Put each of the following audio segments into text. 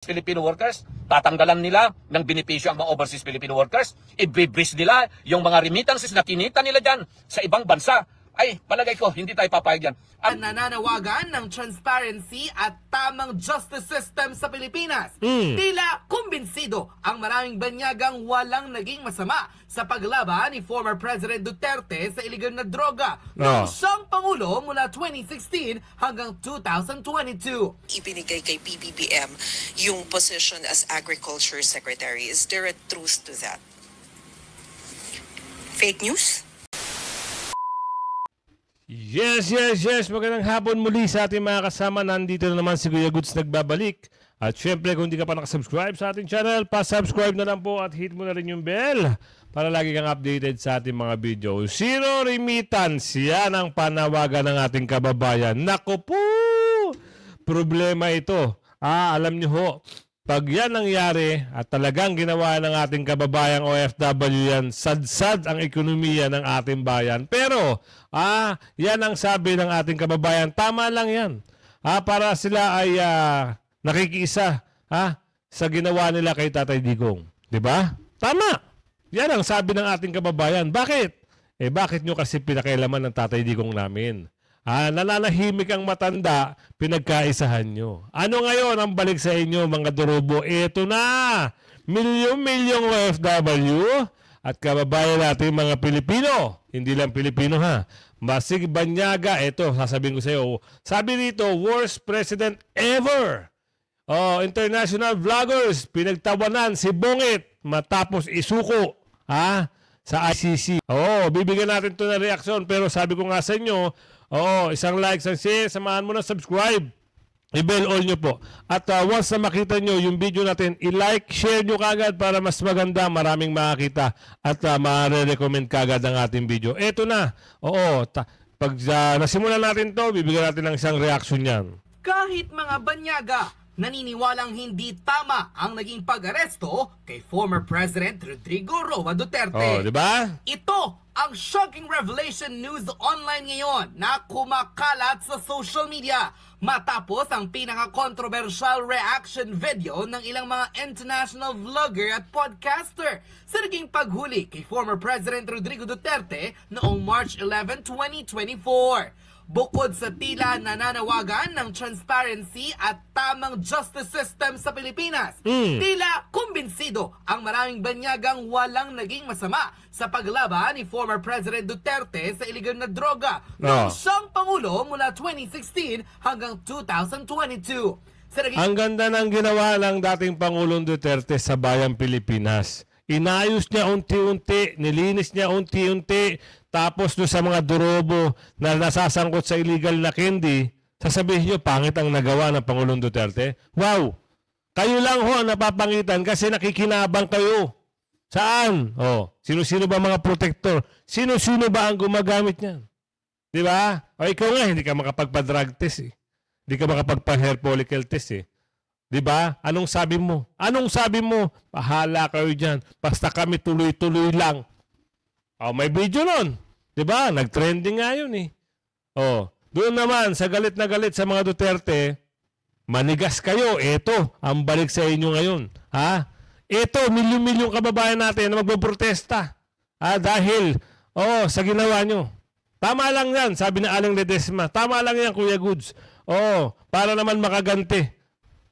Filipino workers, tatanggalan nila ng benepisyo ang mga overseas Filipino workers, i-bris nila yung mga remittances na kinita nila dyan sa ibang bansa. Ay, palagay ko, hindi tayo papayag yan. Nananawagan ng transparency at tamang justice system sa Pilipinas. Tila kumbinsido ang maraming banyagang walang naging masama sa paglaban ni former President Duterte sa iligal na droga noong siyang Pangulo mula 2016 hanggang 2022. Ibinigay kay PBBM yung position as Agriculture Secretary. Is there a truth to that? Fake news? Yes. Magandang hapon muli sa ating mga kasama. Nandito na naman si Kuya Goods nagbabalik. At syempre, kung hindi ka pa nakasubscribe sa ating channel, pa-subscribe na lang po at hit mo na rin yung bell para lagi kang updated sa ating mga video. Zero remittance, yan ang panawagan ng ating kababayan. Naku po! Problema ito. Alam nyo ho, pag yan nangyari at talagang ginawa ng ating kababayang OFW yan, sad-sad ang ekonomiya ng ating bayan. Pero, yan ang sabi ng ating kababayan, tama lang yan. Para sila ay nakikiisa sa ginawa nila kay Tatay Digong. Diba? Tama! Yan ang sabi ng ating kababayan. Bakit? Bakit nyo kasi pinakailaman ng Tatay Digong namin? Nananahimik ang matanda, pinagkaisahan nyo. Ano ngayon ang balik sa inyo, mga durubo? Ito na! Milyong-milyong OFW at kababayan natin mga Pilipino. Hindi lang Pilipino ha. Masig Banyaga, ito, sasabihin ko sa iyo. Sabi dito, worst president ever. International vloggers, pinagtawanan si Bongit matapos isuko sa ICC. Bibigyan natin ito na reaksyon. Pero sabi ko nga sa inyo, isang like, isang share, samahan mo na subscribe. I-bell all nyo po. At once na makita nyo yung video natin, i-like, share nyo kagad para mas maganda, maraming makakita at ma-recommend kagad ang ating video. Eto na. Pag nasimulan natin to, bibigyan natin ng isang reaction yan. Kahit mga banyaga, naniniwalang hindi tama ang naging pag-aresto kay former President Rodrigo Roa Duterte. Diba? Ito ang shocking revelation news online ngayon na kumakalat sa social media matapos ang pinaka-controversial reaction video ng ilang mga international vlogger at podcaster sa naging paghuli kay former President Rodrigo Duterte noong March 11, 2024. Bukod sa tila nananawagan ng transparency at tamang justice system sa Pilipinas, tila kumbinsido ang maraming banyagang walang naging masama sa paglaban ni former President Duterte sa iligal na droga noong siyang Pangulo mula 2016 hanggang 2022. Ang ganda ng ginawa ng dating Pangulong Duterte sa bayang Pilipinas. Inayos niya unti-unti, nilinis niya unti-unti, tapos doon sa mga durobo na nasasangkot sa illegal na candy, sasabihin niyo, pangit ang nagawa ng Pangulong Duterte? Wow! Kayo lang ho ang napapangitan kasi nakikinabang kayo. Saan? Sino-sino ba mga protector? Sino-sino ba ang gumagamit niyan? Di ba? Ikaw nga, hindi ka makapagpa-drug test eh. Hindi ka makapagpa-hair follicle test eh. Diba? Anong sabi mo? Anong sabi mo? Pahala kayo dyan. Basta kami tuloy-tuloy lang. May video nun. Diba? Nag-trending nga yun eh. Doon naman, sa galit na galit sa mga Duterte, manigas kayo. Ito, ang balik sa inyo ngayon. Ito, milyon-milyong kababayan natin na magpoprotesta. Dahil, sa ginawa nyo. Tama lang yan, sabi ni Aling Ledesma. Tama lang yan, Kuya Goods. Para naman makaganti.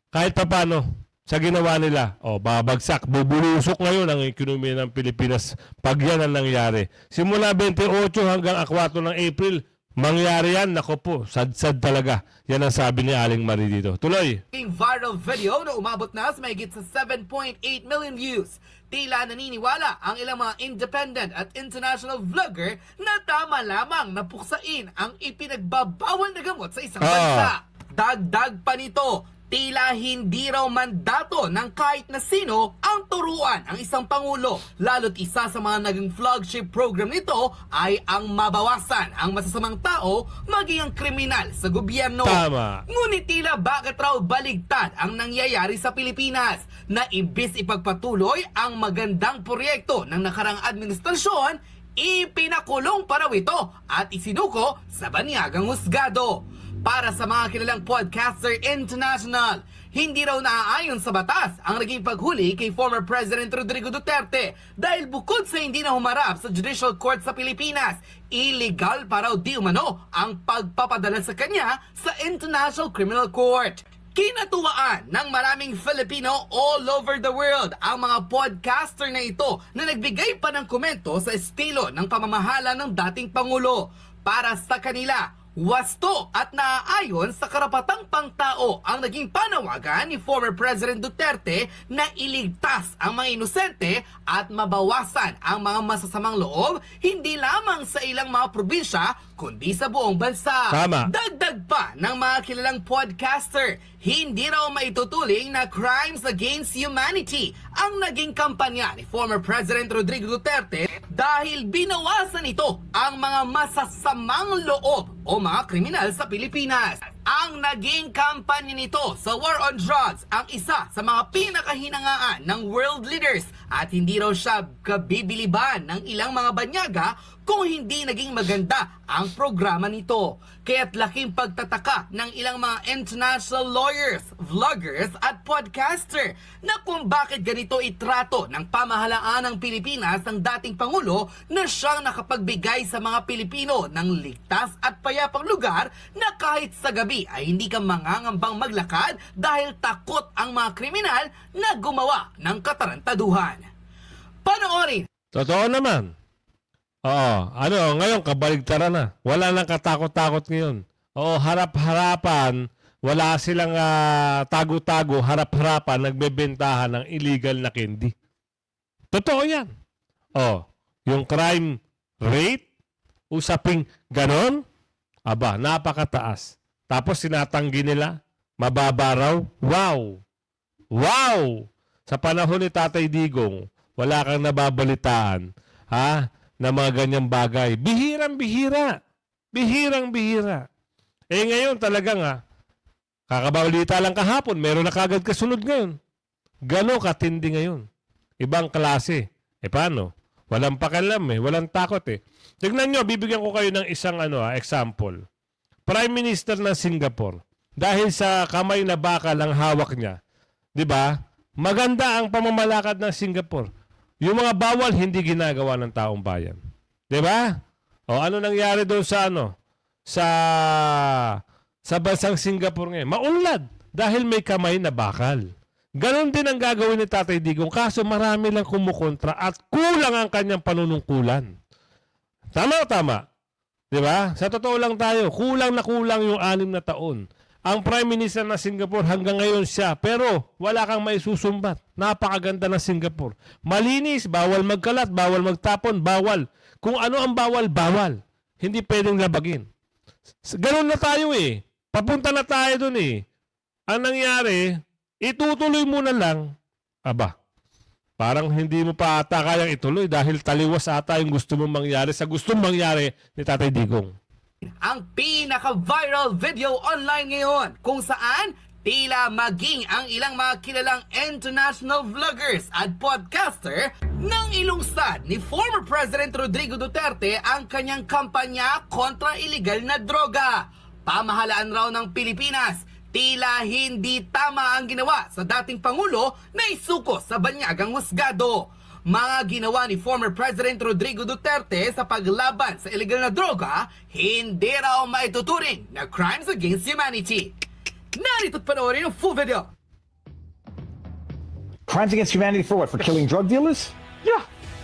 Kahit pa paano, sa ginawa nila, babagsak, bubulusok ngayon ang ekonomiya ng Pilipinas pag yan ang nangyari. Simula 28 hanggang 4 ng April, mangyari yan, nako po, sad-sad talaga. Yan ang sabi ni Aling Marie dito. Tuloy. Viral video na umabot na sa mahigit sa 7.8 million views. Tila naniniwala ang ilang mga independent at international vlogger na tama lamang na puksain ang ipinagbabawal na gamot sa isang bansa. Dagdag pa nito, tila hindi raw mandato ng kahit na sino ang turuan ang isang pangulo. Lalo't isa sa mga naging flagship program nito ay ang mabawasan ang masasamang tao maging ang kriminal sa gobyerno. Tama. Ngunit tila bakit raw baligtad ang nangyayari sa Pilipinas na imbis ipagpatuloy ang magandang proyekto ng nakarang administrasyon, ipinakulong pa raw ito at isinuko sa banyagang husgado. para sa mga kilalang podcaster international. Hindi raw naaayon sa batas ang naging paghuli kay former President Rodrigo Duterte dahil bukod sa hindi na humarap sa Judicial Court sa Pilipinas, illegal pa raw di umano ang pagpapadala sa kanya sa International Criminal Court. Kinatuwaan ng maraming Filipino all over the world ang mga podcaster na ito na nagbigay pa ng komento sa estilo ng pamamahala ng dating Pangulo. Para sa kanila, wasto at naaayon sa karapatang pangtao ang naging panawagan ni former President Duterte na iligtas ang mga inosente at mabawasan ang mga masasamang loob hindi lamang sa ilang mga probinsya kundi sa buong bansa. Tama. Dagdag pa ng mga kilalang podcaster, hindi raw maitutuling na crimes against humanity ang naging kampanya ni former President Rodrigo Duterte dahil binawasan ito ang mga masasamang loob o mga kriminal sa Pilipinas. Ang naging kampanya nito sa war on drugs ang isa sa mga pinakahinangaan ng world leaders at hindi raw siya kabibiliban ng ilang mga banyaga kung hindi naging maganda ang programa nito. Kaya't laking pagtataka ng ilang mga international lawyers, vloggers at podcaster na kung bakit ganito itrato ng pamahalaan ng Pilipinas ng dating Pangulo na siyang nakapagbigay sa mga Pilipino ng ligtas at payapang lugar na kahit sa gabi ay hindi ka mangangambang maglakad dahil takot ang mga kriminal na gumawa ng katarantaduhan. Panoorin! Totoo naman. Oo, ngayon kabaligtaran na. Wala nang katakot-takot ngayon. Oo, harap-harapan, wala silang tago-tago, harap-harapan, nagbebentahan ng illegal na candy. Totoo yan. Yung crime rate, usaping ganon, aba, napakataas. Tapos sinatanggi nila, mababa raw. Wow! Wow! Sa panahon ni Tatay Digong, wala kang nababalitaan, na mga ganyang bagay. Bihirang-bihira. Bihirang-bihira. Ngayon talagang kakabalita lang kahapon, meron na kagad kasunod ngayon. Gano'n katindi ngayon. Ibang klase. Paano? Walang pakialam walang takot Tignan nyo, bibigyan ko kayo ng isang example. Prime Minister ng Singapore, dahil sa kamay na bakal ang hawak niya, di ba? Maganda ang pamamalakad ng Singapore. Yung mga bawal, hindi ginagawa ng taong bayan. Di ba? Ano nangyari doon sa sa bansang Singapore ngayon? Maunlad dahil may kamay na bakal. Ganon din ang gagawin ni Tatay Digong, kaso marami lang kumukontra at kulang ang kanyang panunungkulan. Tama. Di ba? Sa totoo lang tayo, kulang na kulang yung 6 na taon. Ang Prime Minister ng Singapore hanggang ngayon siya, pero wala kang maisusumbat. Napakaganda ng Singapore. Malinis, bawal magkalat, bawal magtapon, bawal. Kung ano ang bawal, bawal. Hindi pwedeng labagin. Ganun na tayo Papunta na tayo dun Ang nangyari, itutuloy mo na lang. Aba, parang hindi mo pa ata kayang ituloy dahil taliwas ata yung gusto mong mangyari sa gustong mangyari ni Tatay Digong. Ang pinaka-viral video online ngayon kung saan tila maging ang ilang mga kilalang international vloggers at podcaster nang ilungsad ni former President Rodrigo Duterte ang kanyang kampanya kontra illegal na droga. Pamahalaan raw ng Pilipinas, tila hindi tama ang ginawa sa dating Pangulo na isuko sa banyagang husgado. Mga ginawa ni former President Rodrigo Duterte sa paglaban sa illegal na droga, hindi raw maituturing na crimes against humanity. Narito't panoorin ang full video. Crimes against humanity for what? For killing drug dealers?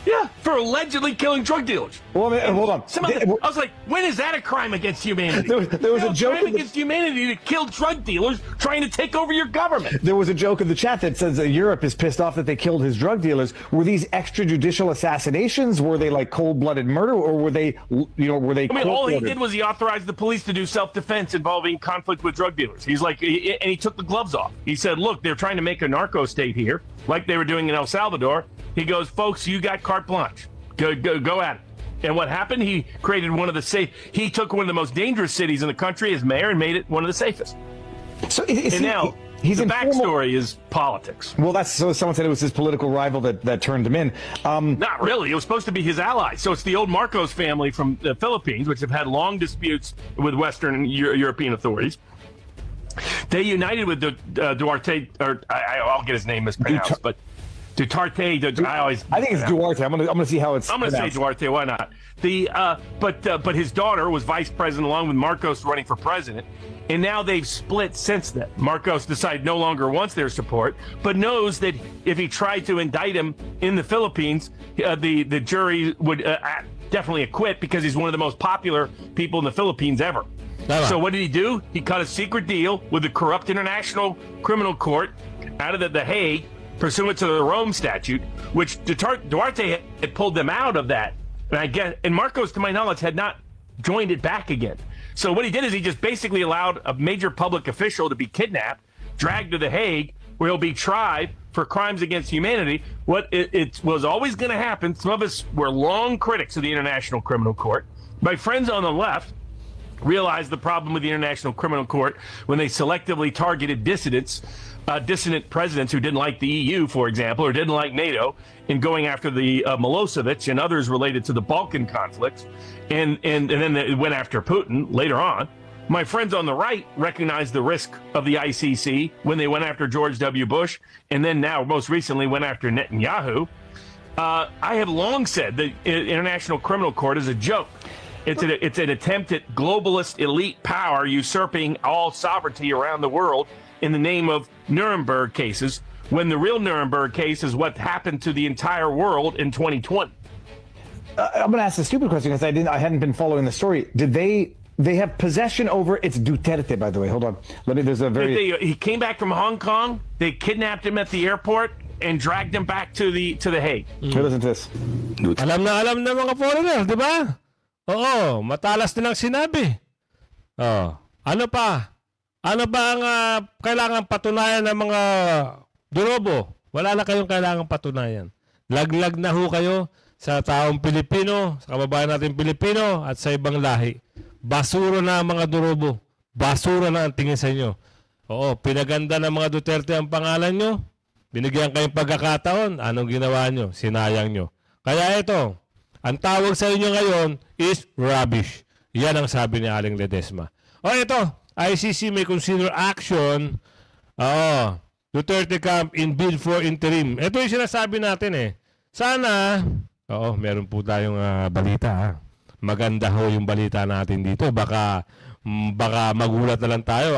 Yeah, for allegedly killing drug dealers. Well, hold on. I was like, when is that a crime against humanity? There was a joke. Crime against humanity to kill drug dealers trying to take over your government. There was a joke in the chat that says that Europe is pissed off that they killed his drug dealers. Were these extrajudicial assassinations? Were they like cold-blooded murder, or were they, were they? I mean, all he did was he authorized the police to do self-defense involving conflict with drug dealers. He's like, and he took the gloves off. He said, look, they're trying to make a narco state here, like they were doing in El Salvador. He goes, folks, you got carte blanche. Go at it. And what happened? He created one of the he took one of the most dangerous cities in the country as mayor and made it one of the safest. So and now He's The in formal- backstory is politics. Well, that's so. Someone said it was his political rival that turned him in. Not really. It was supposed to be his ally. So it's the old Marcos family from the Philippines, which have had long disputes with Western European authorities. They united with Duarte, or I'll get his name mispronounced, but Duterte. I think it's Duarte. I'm gonna see how it's. I'm going to say Duarte. Why not? But his daughter was vice president along with Marcos running for president, and now they've split since then. Marcos decided no longer wants their support, but knows that if he tried to indict him in the Philippines, the jury would definitely acquit because he's one of the most popular people in the Philippines ever. So what did he do? He cut a secret deal with the corrupt International Criminal Court out of the Hague, pursuant to the Rome Statute, which Duarte had pulled them out of that. And Marcos, to my knowledge, had not joined it back again. So what he did is he just basically allowed a major public official to be kidnapped, dragged to the Hague, where he'll be tried for crimes against humanity. What it was always going to happen, some of us were long critics of the International Criminal Court. My friends on the left realized the problem with the International Criminal Court when they selectively targeted dissidents, dissident presidents who didn't like the EU, for example, or didn't like NATO, in going after the Milosevic and others related to the Balkan conflicts, and then they went after Putin later on. My friends on the right recognized the risk of the ICC when they went after George W. Bush, and then now most recently went after Netanyahu. I have long said the International Criminal Court is a joke. It's an attempt at globalist elite power usurping all sovereignty around the world in the name of Nuremberg cases, when the real Nuremberg case is what happened to the entire world in 2020. I'm going to ask a stupid question because I hadn't been following the story. Did they have possession over? It's Duterte, by the way. Hold on. There's a very. He came back from Hong Kong. They kidnapped him at the airport and dragged him back to the Hague. Listen to this. Alam na mga foreigner, di ba? Oo, matalas nilang sinabi. Oh, ano pa? Ano ba ang kailangan patunayan ng mga durobo? Wala na kayong kailangan patunayan. Laglag na ho kayo sa taong Pilipino, sa kababayan natin Pilipino at sa ibang lahi. Basura na ang mga durobo. Basura na ang tingin sa inyo. Oo, pinaganda ng mga Duterte ang pangalan nyo. Binigyan kayong pagkakataon. Anong ginawa nyo? Sinayang nyo. Kaya ito, ang tawag sa inyo ngayon is rubbish. Yan ang sabi ni Aling Ledesma. O ito, ICC may consider action. Duterte camp in bid for interim. Ito yung sinasabi natin eh. Sana, meron po tayong balita. Maganda ho yung balita natin dito. Baka magulat na lang tayo.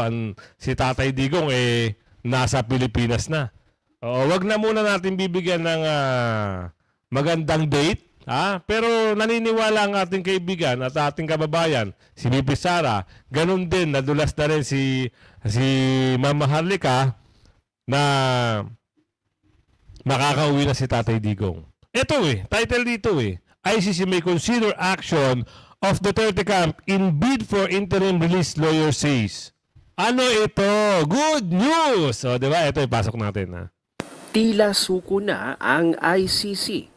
Si Tatay Digong nasa Pilipinas na. Wag na muna natin bibigyan ng magandang date. Pero naniniwala ang ating kaibigan at ating kababayan, si Bibi Sara, ganun din, nadulas na rin si Mama Harlika na makakauwi na si Tatay Digong. Ito title dito ICC may consider action of Duterte camp in bid for interim release, lawyer says. Ano ito? Good news! O, diba? Ito, ipasok natin. Tila suko na ang ICC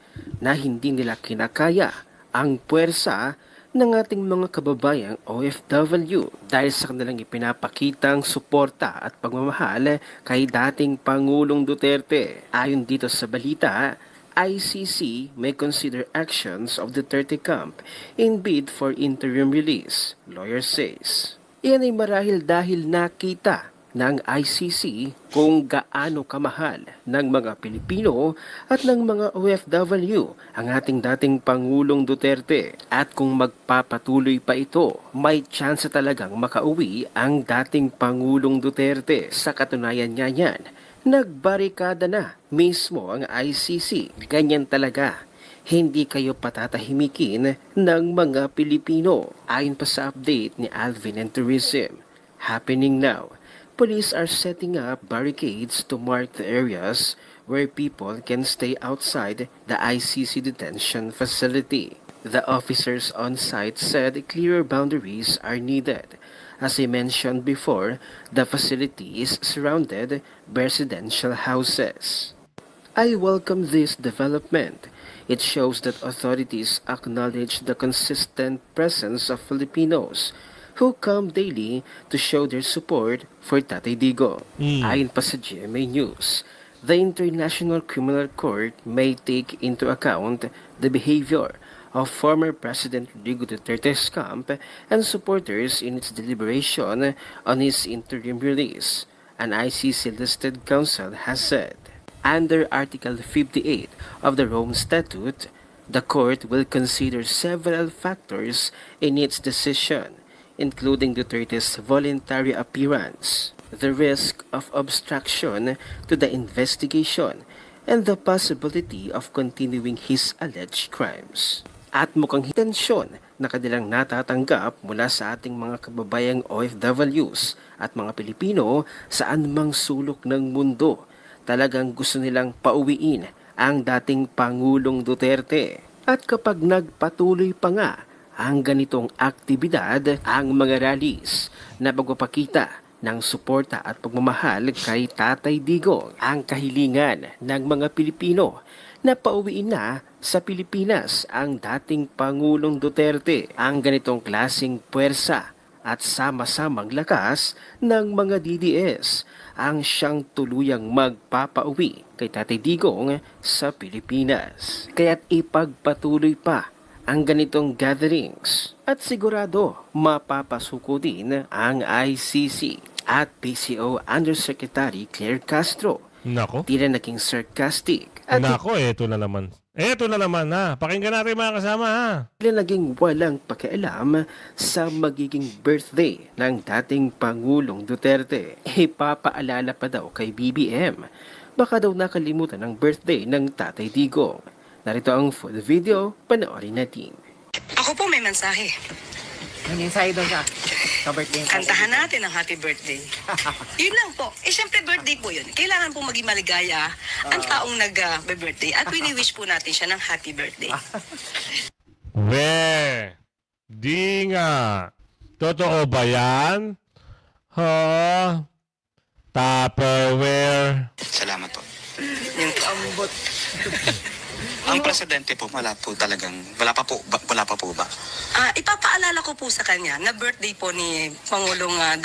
na hindi nila kinakaya ang puwersa ng ating mga kababayang OFW dahil sa kanilang ipinapakitang suporta at pagmamahal kay dating Pangulong Duterte. Ayon dito sa balita, ICC may consider actions of Duterte camp in bid for interim release, lawyer says. Iyan ay marahil dahil nakita ng ICC kung gaano kamahal ng mga Pilipino at ng mga OFW ang ating dating Pangulong Duterte. At kung magpapatuloy pa ito, may tsansa talagang makauwi ang dating Pangulong Duterte. Sa katunayan niya yan, nagbarikada na mismo ang ICC. Ganyan talaga. Hindi kayo patatahimikin ng mga Pilipino. Ayon pa sa update ni Alvin and Tourism. Happening now. Police are setting up barricades to mark the areas where people can stay outside the ICC detention facility. The officers on site said clearer boundaries are needed. As I mentioned before, the facility is surrounded by residential houses. I welcome this development. It shows that authorities acknowledge the consistent presence of Filipinos who come daily to show their support for Tatay Digo. Ayon pa sa GMA News, the International Criminal Court may take into account the behavior of former President Rodrigo Duterte's camp and supporters in its deliberation on his interim release, an ICC-listed counsel has said. Under Article 58 of the Rome Statute, the court will consider several factors in its decision, including Duterte's voluntary appearance, the risk of obstruction to the investigation, and the possibility of continuing his alleged crimes. At mukhang tensyon na kanilang natatanggap mula sa ating mga kababayang OFWs at mga Pilipino saan mang sulok ng mundo. Talagang gusto nilang pauwiin ang dating Pangulong Duterte. At kapag nagpatuloy pa nga ang ganitong aktibidad, ang mga rallies na pagpapakita ng suporta at pagmamahal kay Tatay Digong, ang kahilingan ng mga Pilipino na pauwiin na sa Pilipinas ang dating Pangulong Duterte. Ang ganitong klaseng puwersa at sama-samang lakas ng mga DDS ang siyang tuluyang magpapauwi kay Tatay Digong sa Pilipinas. Kaya't ipagpatuloy pa ang ganitong gatherings at sigurado mapapasuko din ang ICC at PCO Undersecretary Claire Castro. Nako. Tila naging sarcastic at Nako, eto na naman. Eto na naman ha. Pakinggan natin mga kasama ha. tila naging walang pakialam sa magiging birthday ng dating Pangulong Duterte. Ipapaalala pa daw kay BBM. Baka daw nakalimutan ang birthday ng Tatay Digong. Narito ang full video, panoorin natin. Ako po may mensahe. Ano yung sa'yo doon sa birthday? Kantahan natin ang happy birthday. Yun lang po. Siyempre birthday po yun. Kailangan po maging maligaya ang taong nag-birthday. At wini-wish po natin siya ng happy birthday. Di nga. Totoo ba yan? Tupperware. Salamat po. Yung Ambot. Ang presidente po, wala pa po ba? ipapaalala ko po sa kanya na birthday po ni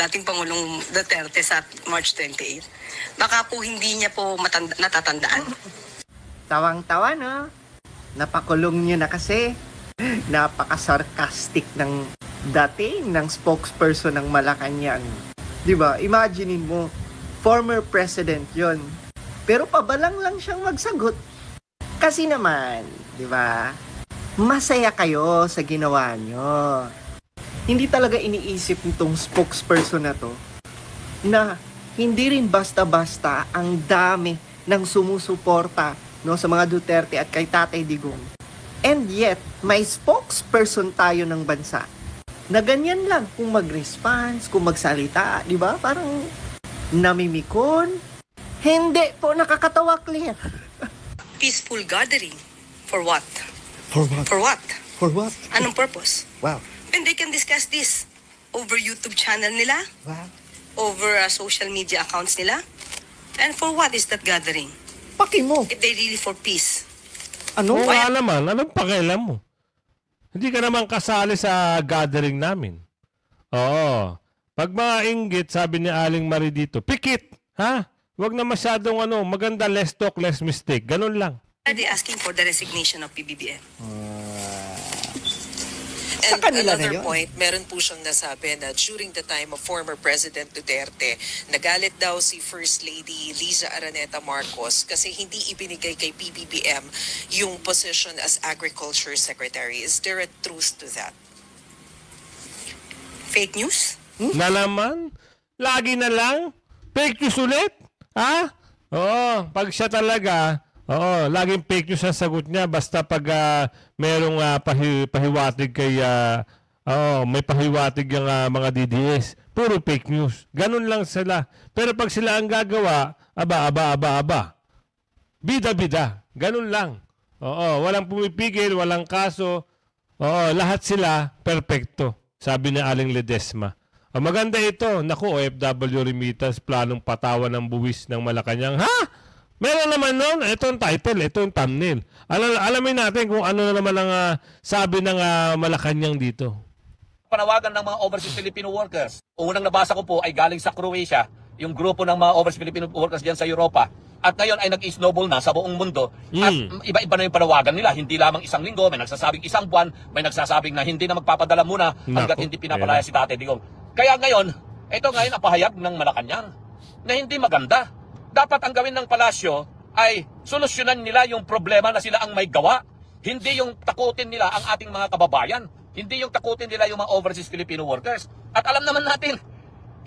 dating Pangulong Duterte sa March 28. Baka po hindi niya po natatandaan. Tawang-tawa, no? Napakulong nyo na kasi. Napaka-sarcastic ng dating ng spokesperson ng Malacanang. Diba? Imaginein mo, former president yon. Pero pabalang lang siyang magsagot. Kasi naman, di ba? Masaya kayo sa ginawa nyo. Hindi talaga iniisip nitong spokesperson na to na hindi rin basta-basta ang dami ng sumusuporta, no, sa mga Duterte at kay Tatay Digong. And yet, may spokesperson tayo ng bansa na ganyan lang kung mag-response, kung magsalita, di ba? Parang namimikon. Hindi po, nakakatawa, clear. Peaceful gathering. For what? For what? For what? For what? Anong purpose? Wow. And they can discuss this over YouTube channel nila, Wow. over social media accounts nila. And for what is that gathering? Paki mo. If they really for peace. Ano? Oo nga naman. Anong pakialam mo? Hindi ka naman kasali sa gathering namin. Oo. Pag mga inggit, sabi ni Aling Marie dito, pikit! Ha? Huwag na masyadong maganda, less talk, less mistake. Ganun lang. Are they asking for the resignation of PBBM? Sa And kanila na another yun. point, meron po siyang nasabi na during the time of former President Duterte, nagalit daw si First Lady Liza Araneta Marcos kasi hindi ibinigay kay PBBM yung position as Agriculture Secretary. Is there a truth to that? Fake news? Na naman? Lagi na lang? Fake news ulit? Ha? Oo. Pag siya talaga, laging fake news ang sagot niya. Basta pag merong pahiwatig kay, may pahiwatig yung mga DDS. Puro fake news. Ganun lang sila. Pero pag sila ang gagawa, aba. Bida-bida. Ganun lang. Oo. Walang pumipigil, walang kaso. Oo. Lahat sila, perfecto. Sabi ni Aling Ledesma. Maganda ito. Naku, OFW remittance, planong patawan ng buwis ng Malacanang. Ha? Meron naman nun. Ito ang title, ito ang thumbnail. Alamin natin kung ano na naman ang sabi ng Malacanang dito. panawagan ng mga overseas Filipino workers. Unang nabasa ko po ay galing sa Croatia, yung grupo ng mga overseas Filipino workers diyan sa Europa. At ngayon ay nag-snowball na sa buong mundo. At iba-iba na yung panawagan nila. Hindi lamang isang linggo, may nagsasabing isang buwan, may nagsasabing na hindi na magpapadala muna hanggat hindi pinapalaya si Tate Digong. Kaya ngayon, ito ngayon ang pahayag ng Malacanang na hindi maganda. Dapat ang gawin ng palasyo ay solusyonan nila yung problema na sila ang may gawa. Hindi yung takutin nila ang ating mga kababayan. Hindi yung takutin nila yung mga overseas Filipino workers. At alam naman natin,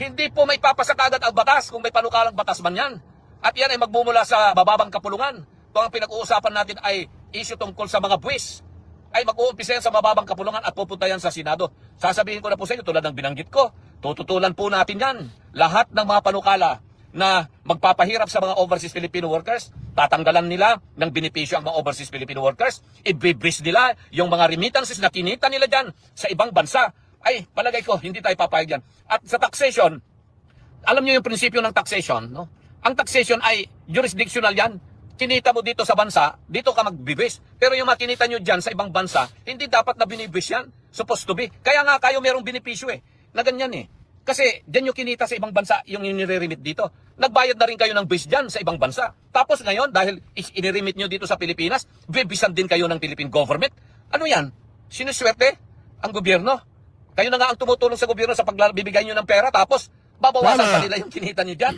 hindi po may papasa agad ang batas kung may panukalang batas man yan. At yan ay magmumula sa bababang kapulungan. Kung ang pinag-uusapan natin ay issue tungkol sa mga buwis, ay mag-uumpisa yan sa bababang kapulungan at pupunta yan sa Senado. Sasabihin ko na po sa inyo, tulad ng binanggit ko, tututulan po natin yan. Lahat ng mga panukala na magpapahirap sa mga overseas Filipino workers, tatanggalan nila ng benepisyo ang mga overseas Filipino workers, i-bris nila yung mga remittances na kinita nila dyan sa ibang bansa. Ay, palagay ko, hindi tayo papayag yan. At sa taxation, alam niyo yung prinsipyo ng taxation, no? Ang taxation ay jurisdictional yan. Kinita mo dito sa bansa, dito ka magbibis. Pero yung makinita nyo dyan sa ibang bansa, hindi dapat na binibis yan. Supposed to be. Kaya nga kayo merong benepisyo na ganyan Kasi dyan yung kinita sa ibang bansa, yung inire-remit dito. Nagbayad na rin kayo ng bis dyan sa ibang bansa. Tapos ngayon, dahil iniremit nyo dito sa Pilipinas, bibisan din kayo ng Philippine government. Ano yan? Sinuswerte ang gobyerno. Kayo na nga ang tumutulong sa gobyerno sa pagbibigay nyo ng pera, tapos babawasan pa nila yung kinita nyo dyan.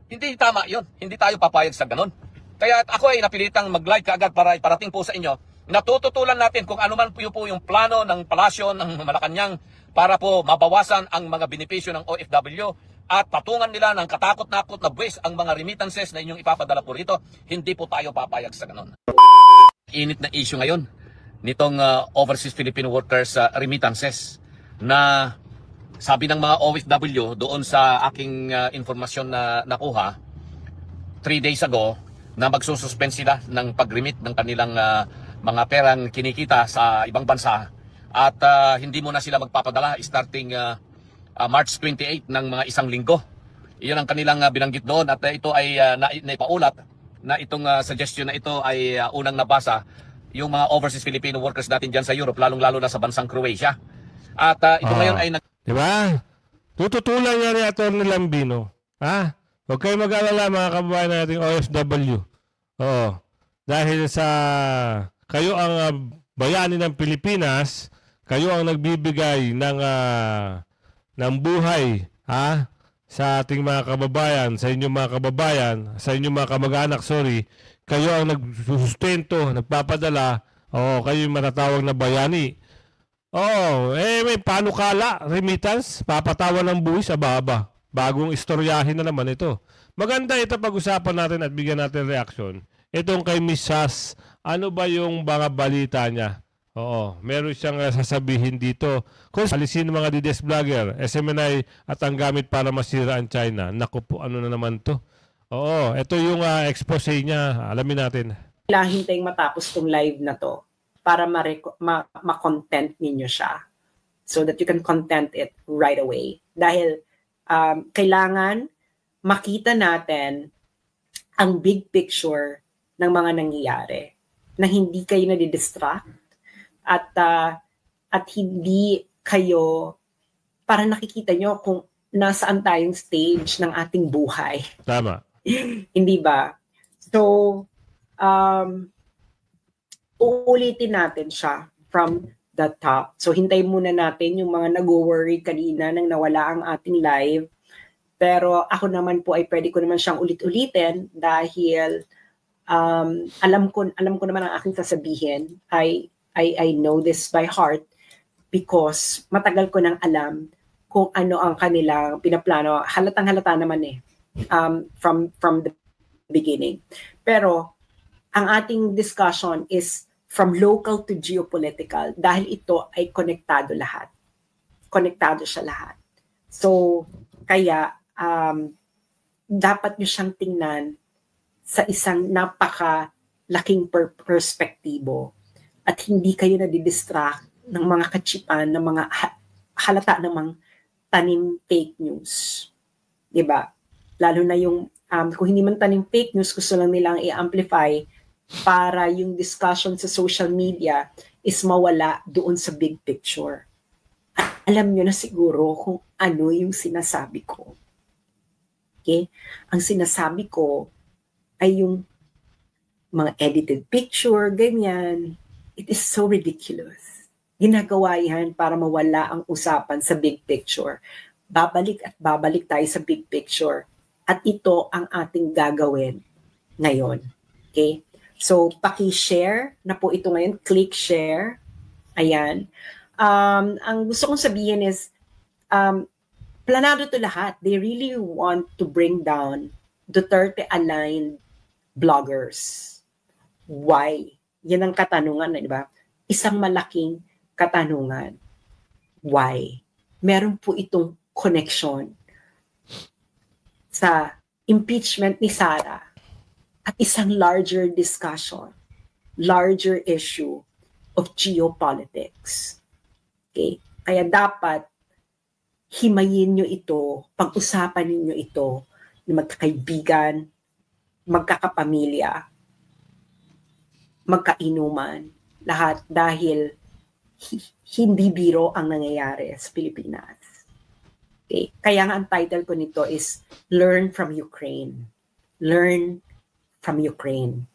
Hindi tama yun. Hindi tayo papayag sa ganon. Kaya ako ay napilitang mag-like kaagad para iparating po sa inyo. Natututulan natin kung ano man po yung plano ng palasyo ng Malacanang para po mabawasan ang mga benepisyo ng OFW at patungan nila ng katakot-nakot na buwis ang mga remittances na inyong ipapadala po rito. Hindi po tayo papayag sa ganon. Init na issue ngayon nitong overseas Filipino workers remittances na sabi ng mga OFW doon sa aking informasyon na nakuha 3 days ago na magsususpend sila ng pag-remit ng kanilang mga perang kinikita sa ibang bansa at hindi mo na sila magpapadala starting March 28 ng mga isang linggo. Iyon ang kanilang binanggit doon at ito ay naipaulat na itong suggestion na ito ay unang nabasa yung mga overseas Filipino workers natin dyan sa Europe, lalong-lalo na sa bansang Croatia. At ito ngayon ay diba? Tututulan niya ni Atty. Lambino. Ha? Huwag kayo mag-alala mga kababayan nating OFW. Oo. Dahil sa kayo ang bayani ng Pilipinas, kayo ang nagbibigay ng buhay sa ating mga kababayan, sa inyong mga kababayan, sa inyong mga kamag-anak, kayo ang nagsusustento, nagpapadala, kayo yung matatawag na bayani. May panukala, remittance, papatawan ng buwis, aba. Bagong istoryahin na naman ito. Maganda ito pag-usapan natin at bigyan natin reaksyon. Itong kay Miss Sas, ano ba yung mga balita niya? Meron siyang sasabihin dito. Kung alisin ng mga DDS vlogger, SMNI at ang gamit para masira ang China. Naku po, ano na naman to? Ito yung expose niya. Alamin natin. Kailangan hintayin matapos tong live na to para ma-content ninyo siya. So that you can content it right away. Dahil kailangan makita natin ang big picture ng mga nangyayari. Na hindi kayo nadidistract at hindi kayo para nakikita nyo kung nasaan tayong stage ng ating buhay. Tama. Hindi ba? So, uulitin natin siya from the top. So, hintayin muna natin yung mga nag-worry kanina nang nawala ang ating live. Pero ako naman po ay pwede ko naman siyang ulit-ulitin dahil alam ko naman ang aking sasabihin. I know this by heart because matagal ko nang alam kung ano ang kanilang pinaplano. Halatang-halata naman from the beginning. Pero ang ating discussion is from local to geopolitical dahil ito ay konektado lahat. Konektado siya lahat. So, kaya dapat nyo siyang tingnan sa isang napakalaking perspektibo at hindi kayo nadidistract ng mga kachipan, ng mga halata ng mga tanim fake news. Diba? Lalo na yung, kung hindi man tanim fake news, gusto lang nilang i-amplify para yung discussion sa social media is mawala doon sa big picture. alam nyo na siguro kung ano yung sinasabi ko. Okay? Ang sinasabi ko ay yung mga edited picture, ganyan. It is so ridiculous. Ginagawa yan para mawala ang usapan sa big picture. Babalik at babalik tayo sa big picture. At ito ang ating gagawin ngayon. Okay? So, paki-share na po ito ngayon. Click share. Ayan. Ang gusto kong sabihin is, planado to lahat. They really want to bring down Duterte-aligned bloggers. Why? Yan ang katanungan, di ba? Isang malaking katanungan. Why? Meron po itong connection sa impeachment ni Sara at isang larger discussion, larger issue of geopolitics. Okay? Kaya dapat himayin nyo ito, pag-usapan ninyo ito ng magkakaibigan, magkakapamilya, magkainuman, lahat dahil hindi biro ang nangyayari sa Pilipinas. Okay? Kaya nga ang title ko nito is Learn from Ukraine. Learn from Ukraine.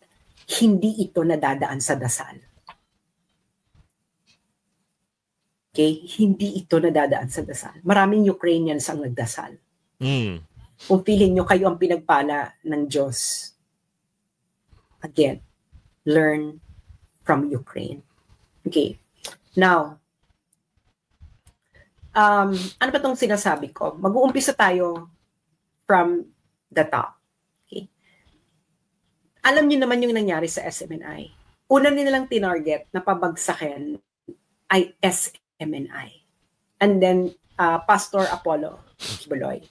Hindi ito nadadaan sa dasal. Okay? Hindi ito nadadaan sa dasal. Maraming Ukrainians ang nagdasal. Kung feeling nyo kayo ang pinagpala ng Diyos. Again, learn from Ukraine. Okay. Now, ano ba itong sinasabi ko? Mag-uumpisa tayo from the top. Okay. Alam niyo naman yung nangyari sa SMNI. Una nilang tinarget na pabagsakin ay SMNI. And then, Pastor Apollo Kibuloy.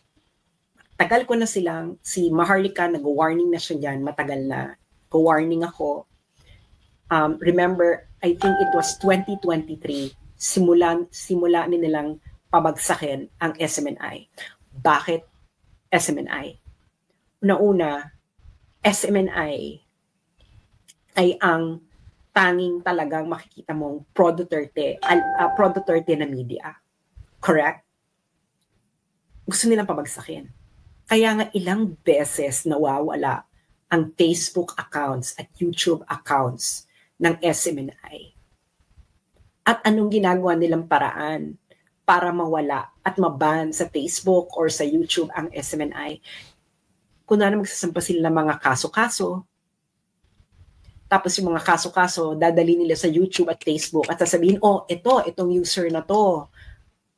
Tagal ko na silang, si Maharlika, nag-warning na siya dyan, matagal na. Go-warning ako. Remember, I think it was 2023, simula nilang pabagsakin ang SMNI. Bakit SMNI? Una-una, SMNI ay ang tanging talagang makikita mong pro-Duterte na media. Correct? Gusto nilang pabagsakin. Kaya nga ilang beses nawawala ang Facebook accounts at YouTube accounts ng SMNI. At anong ginagawa nilang paraan para mawala at maban sa Facebook or sa YouTube ang SMNI? Kunwari magsasampa sila ng mga kaso-kaso, tapos yung mga kaso-kaso, dadali nila sa YouTube at Facebook at sasabihin, oh, itong user na to,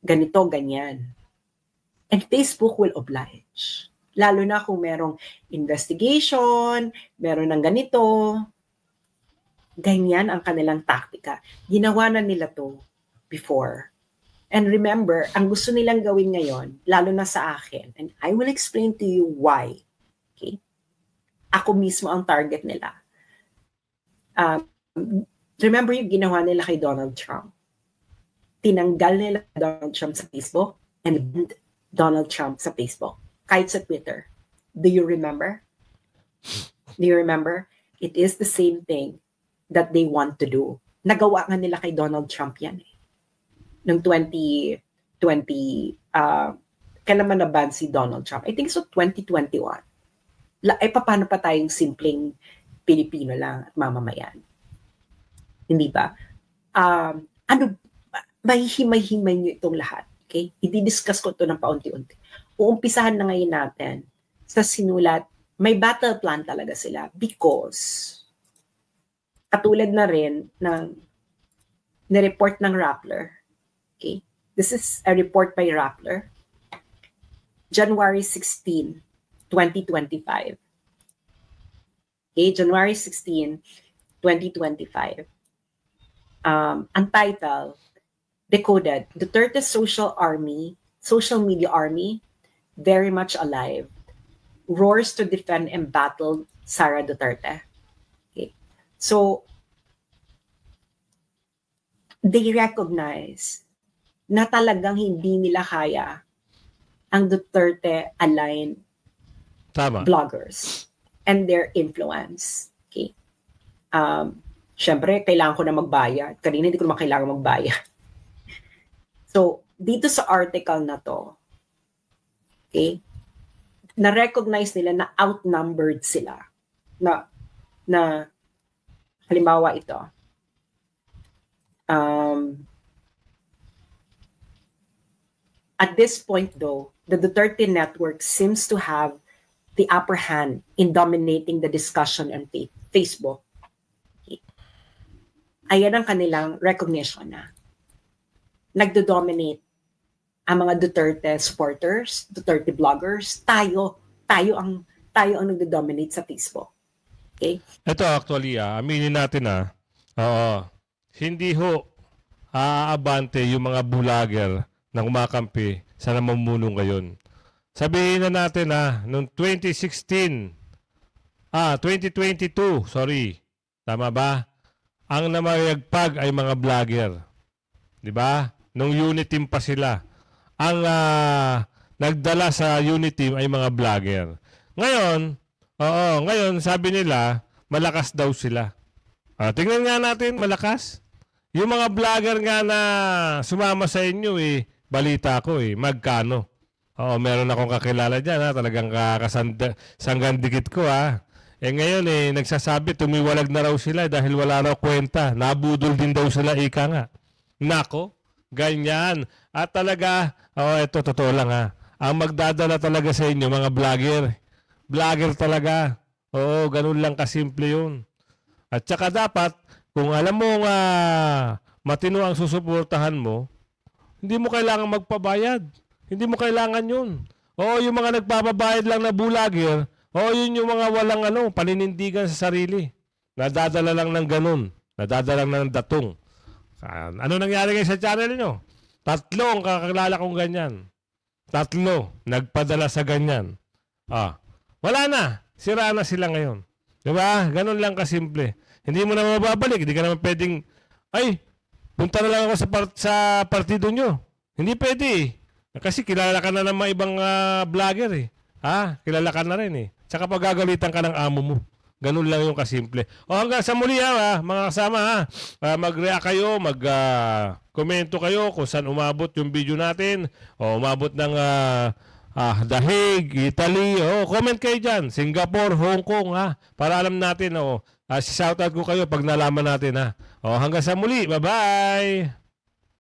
ganito, ganyan. And Facebook will oblige. Lalo na kung merong investigation, meron ng ganito. Ganyan ang kanilang taktika. Ginawa na nila to before. And remember, ang gusto nilang gawin ngayon, lalo na sa akin, and I will explain to you why. Okay? Ako mismo ang target nila. Remember yung ginawa nila kay Donald Trump? Tinanggal nila Donald Trump sa Facebook and Donald Trump sa Facebook. Kahit sa Twitter. Do you remember? Do you remember? It is the same thing that they want to do. Nagawa nga nila kay Donald Trump yan eh. Noong 2020, kailan man naban si Donald Trump? I think so 2021. Ay paano pa tayong simpleng Pilipino lang at mamamayan? Hindi ba? Mahihimay-himay nyo itong lahat. Okay? I-discuss ko ito ng paunti-unti. Uumpisahan na ngayon natin sa sinulat, may battle plan talaga sila because katulad na rin ng nireport ng Rappler. Okay? This is a report by Rappler. January 16, 2025. Okay, January 16, 2025. Ang title, Decoded, Duterte's social media army, very much alive, roars to defend and battle Sara Duterte. Okay. So, they recognize na talagang hindi nila kaya ang Duterte-aligned bloggers and their influence. Okay. Siyempre, kailangan ko na magbayad. Kanina hindi ko naman kailangan magbayad. So, dito sa article na to, okay, na-recognize nila na outnumbered sila. Na halimbawa ito, at this point though, the Duterte network seems to have the upper hand in dominating the discussion on Facebook. Okay. Ayan ang kanilang recognition na nagdo-dominate ang mga Duterte supporters, Duterte bloggers, tayo ang nagdo-dominate sa Facebook. Okay? Ito actually, aminin natin hindi ho aabante yung mga vlogger na kumakampi sa namumuno ngayon. Sabihin na natin noong 2022, tama ba? Ang namayagpag ay mga vlogger. 'Di ba? Nung unit team pa sila. Ang nagdala sa unit team ay mga vlogger. Ngayon sabi nila malakas daw sila. Tingnan nga natin, malakas. Yung mga vlogger nga na sumama sa inyo balita ko magkano. Meron akong kakilala diyan talagang sanggan dikit ko ngayon nagsasabi tumiwalag na raw sila dahil wala raw kwenta. Nabudol din daw sila ika nga. Nako, ganyan. At talaga, ito totoo lang ang magdadala talaga sa inyo mga vlogger. Vlogger talaga. Oo, ganun lang kasimple yun. At saka dapat, kung alam mo matino ang susuportahan mo, hindi mo kailangan magpabayad. Hindi mo kailangan yun. Yung mga nagpapabayad lang na vlogger, yun yung mga walang paninindigan sa sarili. Nadadala lang ng ganun. Nadadala lang ng datong. Ano nangyari ngayon sa channel nyo? 3 ang kakilala kong ganyan. 3 nagpadala sa ganyan. Wala na. Sira na sila ngayon. Diba? Ganun lang kasimple. Hindi mo na mababalik. Hindi ka naman pwedeng, punta na lang ako sa partido nyo. Hindi pwede Kasi kilala ka na ng mga ibang vlogger Kilala ka na rin Tsaka pagagalitan ka ng amo mo. Ganun lang yung kasimple. Hanggang sa muli mga kasama mag-react kayo, mag-komento kayo kung saan umabot yung video natin. Umabot ng Dahig, Italy. Comment kayo dyan. Singapore, Hong Kong para alam natin. Shoutout ko kayo pag nalaman natin Hanggang sa muli. Bye-bye!